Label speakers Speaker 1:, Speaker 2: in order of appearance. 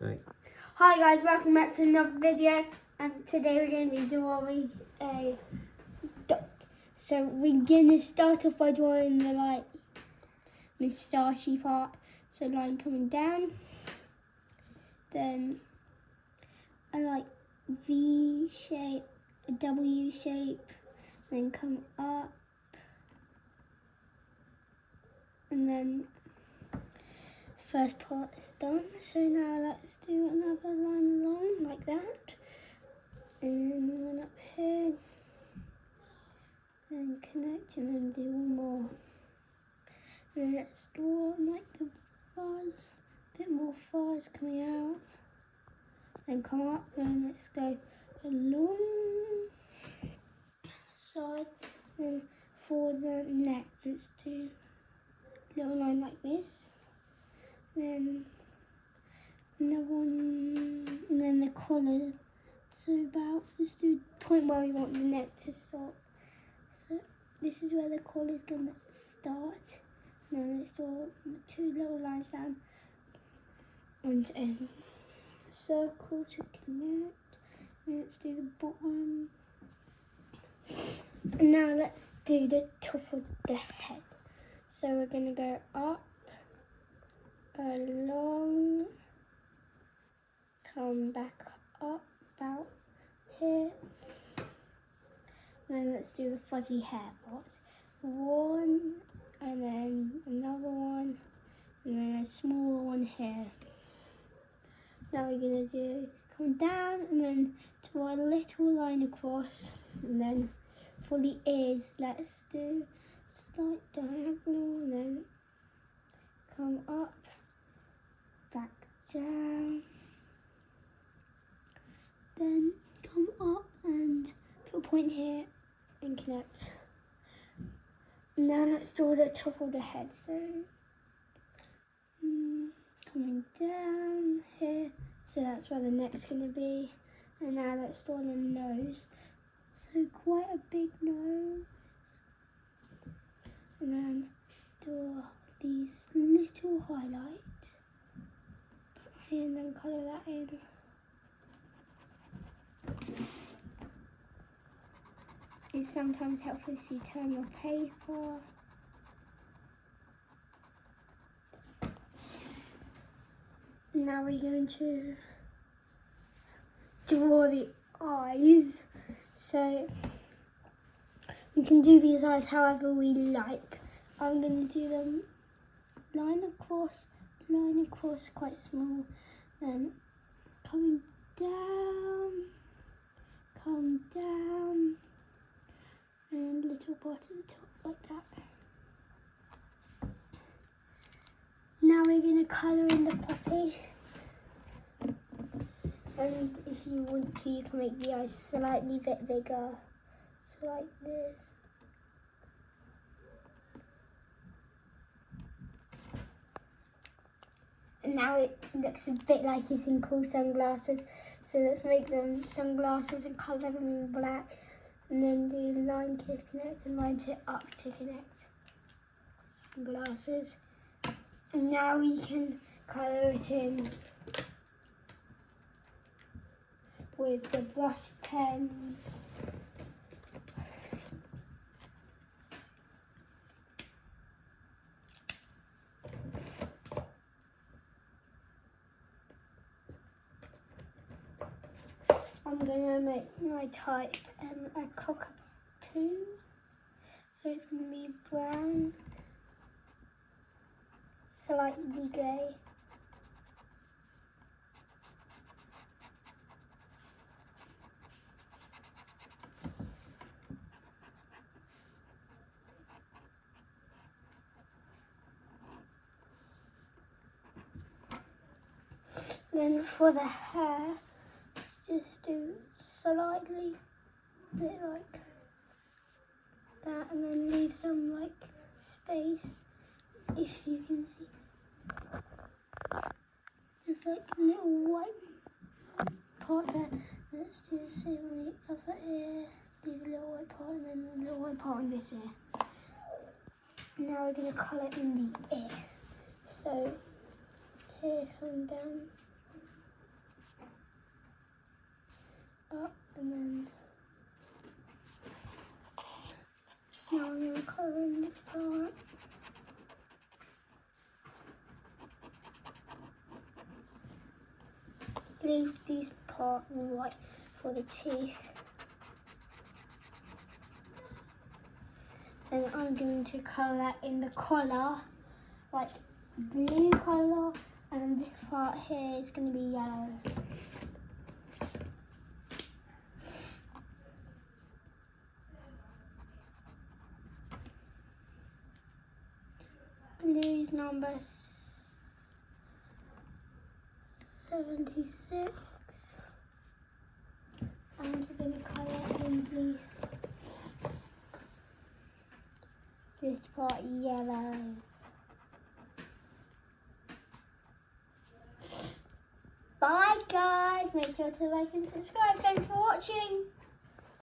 Speaker 1: Right.
Speaker 2: Hi guys, welcome back to another video, and today we're going to be drawing a duck. So we're going to start off by drawing the moustachey part, so line coming down, then a V shape, a W shape, then come up, and then first part is done. So now let's do another line along like that, and then one up here, then connect, and then do one more. And then let's draw like the fuzz, a bit more fuzz coming out, then come up, and let's go along side. Then for the neck, let's do a little line like this, then another one, and then the collar. So about, let's do the point where we want the neck to stop. So this is where the collar is going to start. And then let's draw two little lines down and a circle to connect. And let's do the bottom. And now let's do the top of the head. So we're going to go up, along, come back up about here. And then let's do the fuzzy hair parts. One, and then another one, and then a smaller one here. Now we're going to come down and then draw a little line across, and then for the ears, let's do slight diagonal, and then come up, back down, then come up and put a point here and connect. Now let's draw the top of the head. So coming down here, so that's where the neck's going to be. And now let's draw the nose. So quite a big nose. And then draw these little highlights. And then colour that in. It's sometimes helpful if you turn your paper. Now we're going to draw the eyes. So we can do these eyes however we like. I'm going to do them line across, quite small, then coming down, come down, and little part at the top like that. Now we're going to colour in the puppy. And if you want to, you can make the eyes slightly bit bigger. So like this. And now it looks a bit like he's in cool sunglasses. So let's make them sunglasses and colour them in black. And then do line to connect and line to up to connect. Sunglasses. And now we can colour it in with the brush pens. I'm going to make my type a cockapoo. So it's going to be brown, slightly grey. Then for the hair, just do slightly bit like that, and then leave some space. If you can see, there's a little white part there. Let's do the same on the other ear. Leave a little white part, and then a little white part on this ear. Now we're going to colour in the ear. So here, come down, leave this part white for the teeth. And I'm going to colour in the collar, like blue colour, and this part here is going to be yellow. Blue's number 76. And we're going to colour in blue. This part yellow. Bye guys, make sure to like and subscribe. Thanks for watching.